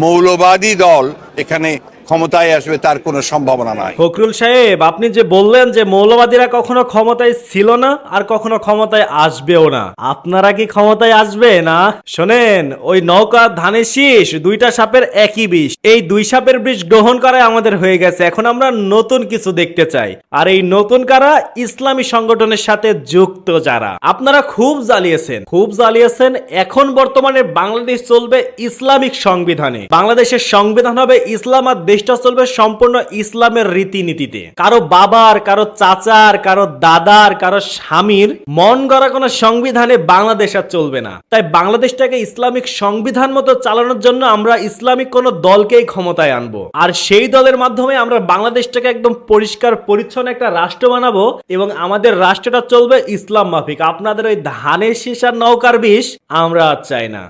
মৌলবাদী দল এখানে ক্ষমতায় আসবে তার কোনো সম্ভাবনা নাই। ফখরুল সাহেব, আপনি যে বললেন যে মৌলবাদীরা কখনো ক্ষমতায় ছিল না আর কখনো ক্ষমতায় আসবেও না, আপনারা কি ক্ষমতায় আসবে না? শোনেন, ওই নৌকা ধানের শীষ, দুইটা সাপের একই বিষ। এই দুই সাপের বিষ গ্রহণ করাই আমাদের হয়ে গেছে। এখন আমরা নতুন কিছু দেখতে চাই। আর এই নতুন কারা? ইসলামী সংগঠনের সাথে যুক্ত যারা। আপনারা খুব জ্বালিয়েছেন। এখন বর্তমানে বাংলাদেশ চলবে ইসলামিক সংবিধানে। বাংলাদেশের সংবিধান হবে ইসলাম, আর দেশটা চলবে সম্পূর্ণ ইসলামের রীতিনীতিতে। কারো বাবার, কারো চাচার, কারো দাদার, কারো স্বামীর মন গড়া কোনো সংবিধানে বাংলাদেশ আর চলবে না। তাই বাংলাদেশটাকে ইসলামিক সংবিধান মতো চালানোর জন্য আমরা ইসলামিক কোন দলকেই ক্ষমতায় আনবো। আর সেই দলের মাধ্যমে আমরা বাংলাদেশটাকে একদম পরিষ্কার পরিচ্ছন্ন একটা রাষ্ট্র বানাবো এবং আমাদের রাষ্ট্রটা চলবে ইসলাম মাফিক। আপনাদের ওই ধানের শীষ আর নৌকার বিষ আমরা আর চাই না।